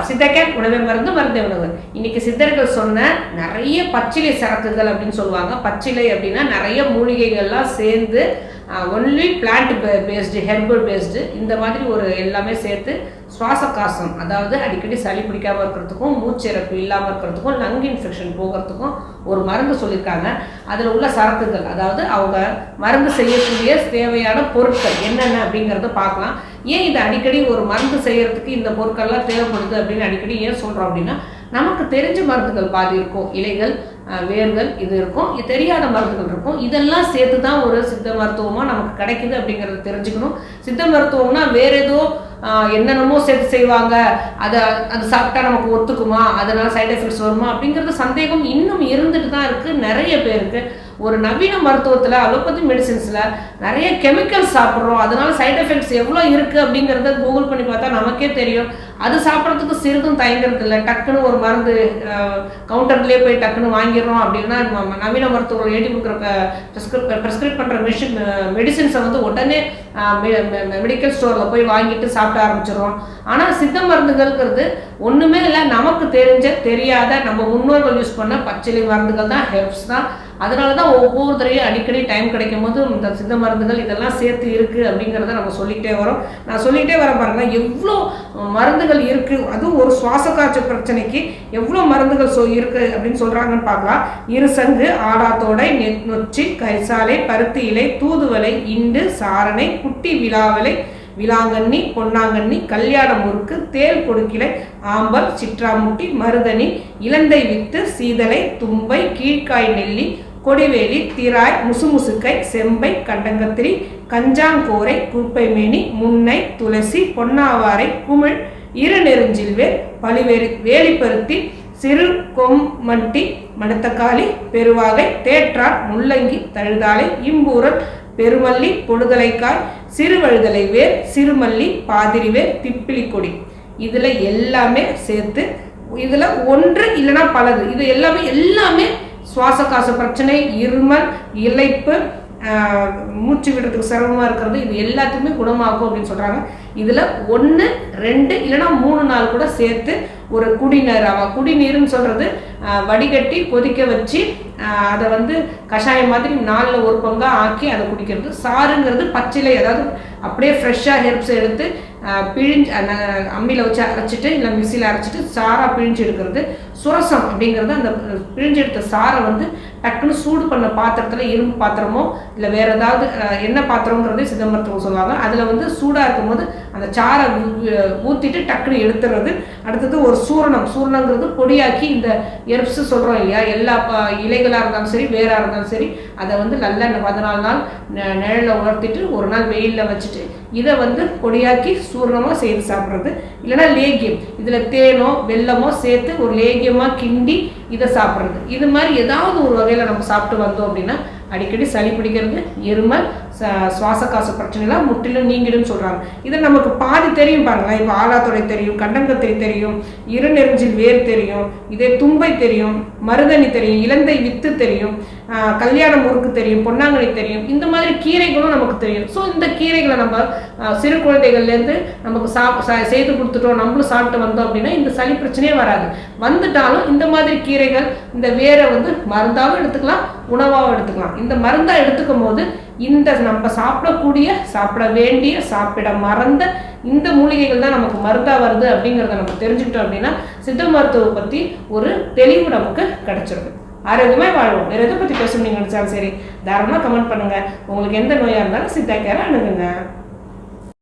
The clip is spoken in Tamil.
சித்தக்கேர் உணவே மருந்து மருந்தே உணவு. இன்னைக்கு சித்தர்கள் சொன்ன நிறைய பச்சிலை சரக்குகள் அப்படின்னு சொல்லுவாங்க. பச்சிலை அப்படின்னா நிறைய மூலிகைகள்லாம் சேர்ந்து only plant based herbal based இந்த மாதிரி ஒரு எல்லாமே சேர்த்து சுவாச காசம், அதாவது அடிக்கடி சளி பிடிக்காமல் இருக்கிறதுக்கும் மூச்சிறப்பு இல்லாமல் இருக்கிறதுக்கும் லங் இன்ஃபெக்ஷன் போகிறதுக்கும் ஒரு மருந்து சொல்லியிருக்காங்க. அதில் உள்ள சரக்குகள், அதாவது அவங்க மருந்து செய்யக்கூடிய தேவையான பொருட்கள் என்னென்ன அப்படிங்கிறத பார்க்கலாம். ஏன் இது அடிக்கடி ஒரு மருந்து செய்யறதுக்கு இந்த பொருட்கள்லாம் தேவைப்படுது அப்படின்னு அடிக்கடி ஏன் சொல்கிறோம் அப்படின்னா, நமக்கு தெரிஞ்ச மருந்துகள் பாதி இருக்கும், இலைகள் வேர்கள் இது இருக்கும், தெரியாத மருந்துகள் இருக்கும். இதெல்லாம் சேர்த்து தான் ஒரு சித்த மருத்துவமாக நமக்கு கிடைக்குது அப்படிங்கிறத தெரிஞ்சுக்கணும். சித்த மருத்துவம்னா வேற ஏதோ என்னென்னமோ சேர்த்து செய்வாங்க, அது சாப்பிட்டா நமக்கு ஒத்துக்குமா, அதனால சைட் எஃபெக்ட்ஸ் வருமா அப்படிங்கிறது சந்தேகம் இன்னும் இருந்துட்டு தான் இருக்குது நிறைய பேருக்கு. ஒரு நவீன மருத்துவத்தில் அலோபதி மெடிசின்ஸில் நிறைய கெமிக்கல்ஸ் சாப்பிட்றோம், அதனால சைட் எஃபெக்ட்ஸ் எவ்வளோ இருக்குது அப்படிங்கிறத கூகுள் பண்ணி பார்த்தா நமக்கே தெரியும். அது சாப்பிட்றதுக்கு சிறிதும் தயங்குறது இல்லை. டக்குன்னு ஒரு மருந்து கவுண்டர்லேயே போய் டக்குன்னு வாங்கிடுறோம் அப்படின்னா நவீன மருத்துவர்கள் எழுதி கொடுக்குற ப்ரெஸ்கிரைப் பண்ணுற மெடிசின்ஸை வந்து உடனே மெடிக்கல் ஸ்டோரில் போய் வாங்கிட்டு சாப்பிட ஆரம்பிச்சிடுறோம். ஆனால் சித்த மருந்துகள்ங்கிறது ஒன்றுமே இல்லை, நமக்கு தெரியாத நம்ம முன்னோர்கள் யூஸ் பண்ண பச்சிலை மருந்துகள் தான், ஹெர்ப்ஸ் தான். அதனால தான் ஒவ்வொருத்தரையும் அடிக்கடி டைம் கிடைக்கும் போது இந்த சித்த மருந்துகள் இதெல்லாம் சேர்த்து இருக்குது அப்படிங்கிறத நம்ம சொல்லிகிட்டே வரோம். நான் சொல்லிகிட்டே வரேன் பாருங்க, எவ்வளோ மருந்துகள் இருக்குது. அதுவும் ஒரு சுவாச காய்ச்சல் பிரச்சனைக்கு எவ்வளோ மருந்துகள் இருக்குது அப்படின்னு சொல்கிறாங்கன்னு பார்க்கலாம். இருசங்கு, ஆடாத்தோடை, நொச்சி, கைசாலை, பருத்தி இலை, தூதுவளை, இண்டு, சாரணை, குட்டி விழாவலை, விளாங்கண்ணி, பொன்னாங்கண்ணி, கல்யாண முறுக்கு, தேல் கொடுக்கிலை, ஆம்பல், சிற்றாமுட்டி, மருதணி, இலந்தை வித்து, சீதலை, தும்பை, கீழ்காய் நெல்லி, கொடிவேலி, திராய், முசுமுசுக்கை, செம்பை, கண்டங்கத்திரி, கஞ்சாங்கோரை, குப்பைமேனி, முன்னை, துளசி, பொன்னாவாரை, குமிழ், இருநெருஞ்சில்வேல், பழிவேறு, வேலிப்பருத்தி, சிறு கொம்மட்டி, மணத்தக்காளி, பெருவாகை, தேற்றான், முள்ளங்கி, தழுதாலை, இம்பூரல், பெருமல்லி, பொடுதலைக்காய், சிறுவழுதலை வேர், சிறுமல்லி, பாதிரிவேர், திப்பிலி கொடி, இதில் எல்லாமே சேர்த்து இதில் ஒன்று இல்லைன்னா பலது, இது எல்லாமே சுவாச காச பிரச்சனை, இருமல், இளைப்பு, மூச்சு விடுறதுக்கு சிரமமாக இருக்கிறது, இது எல்லாத்துக்குமே குணமாகும் அப்படின்னு சொல்கிறாங்க. இதில் 1, 2 இல்லைன்னா 3 நாள் கூட சேர்த்து ஒரு குடிநீர்னு சொல்கிறது வடிகட்டி கொதிக்க வச்சு அதை வந்து கஷாயம் மாதிரி 4ல் 1 பங்காக ஆக்கி அதை குடிக்கிறது. சாறுங்கிறது பச்சிலை, அதாவது அப்படியே ஃப்ரெஷ்ஷாக ஹெர்ப்ஸ் எடுத்து பிழிஞ்சு அம்மியில் வச்சு அரைச்சிட்டு இல்லை மிக்சியில் அரைச்சிட்டு சாராக பிழிஞ்சு எடுக்கிறது. சுரசம் அப்படிங்கிறது அந்த பிழிஞ்சு எடுத்த சாரை வந்து டக்குன்னு சூடு பண்ண பாத்திரத்தில், இரும்பு பாத்திரமோ இல்லை வேறு ஏதாவது என்ன பாத்திரங்கிறதே சித்த மருத்துவம் சொல்லுவாங்க, அதில் வந்து சூடாக இருக்கும்போது அந்த சாரை ஊற்றிட்டு டக்குன்னு எடுத்துறது. அடுத்தது ஒரு சூரணங்கிறது பொடியாக்கி இந்த ஹெர்ப்ஸ் சொல்கிறோம் இல்லையா, எல்லா இலைகளாக இருந்தாலும் சரி வேறாக இருந்தாலும் சரி அதை வந்து நல்லா 14 நாள் நிழலில் உலர்த்திட்டு 1 நாள் வெயிலில் வச்சுட்டு இதை வந்து பொடியாக்கி சூரணமாக செய்து சாப்பிட்றது. இல்லைன்னா லேகியம், இதில் தேனோ வெல்லமோ சேர்த்து ஒரு லேகியமாக கிண்டி இதை சாப்பிட்றது. இது மாதிரி ஏதாவது ஒரு வகையில் நம்ம சாப்பிட்டு வந்தோம் அப்படின்னா அடிக்கடி சளி பிடிக்கிறது, இருமல், சுவாச காச பிரச்சனைலாம் முற்றிலும் நீங்கிடுன்னு சொல்கிறாங்க. இதை நமக்கு பாதி தெரியும் பாருங்களேன். இப்போ ஆடாத்தொடை தெரியும், கண்டங்கத்திரி தெரியும், இருநெருஞ்சில் வேர் தெரியும், இதே தும்பை தெரியும், மருதணி தெரியும், இலந்தை வித்து தெரியும், கல்யாண முறுக்கு தெரியும், பொன்னாங்கண்ணி தெரியும், இந்த மாதிரி கீரைகளும் நமக்கு தெரியும். ஸோ இந்த கீரைகளை நம்ம சிறு குழந்தைகள்லேருந்து நமக்கு செய்து கொடுத்துட்டோம், நம்மளும் சாப்பிட்டு வந்தோம் அப்படின்னா இந்த சளி பிரச்சனையே வராது. வந்துட்டாலும் இந்த மாதிரி கீரைகள், இந்த வேரை வந்து மருந்தாகவும் எடுத்துக்கலாம், உணவாகவும் எடுத்துக்கலாம். இந்த மருந்தாக எடுத்துக்கும் போது இந்த நம்ம சாப்பிட வேண்டிய சாப்பிட மறந்த இந்த மூலிகைகள் தான் நமக்கு மருந்தா வருது அப்படிங்கிறத நம்ம தெரிஞ்சுக்கிட்டோம் அப்படின்னா சித்த மருத்துவம் பற்றி ஒரு தெளிவு நமக்கு கிடைச்சிருக்கு. ஆரோக்கியமாக வாழ்வோம். வேறு எதை பற்றி பேசணும் நீங்கள் நினைச்சாலும் சரி தாராளமாக கமெண்ட் பண்ணுங்கள். உங்களுக்கு எந்த நோயாக இருந்தாலும் சித்தா கேரை அணுகுங்க.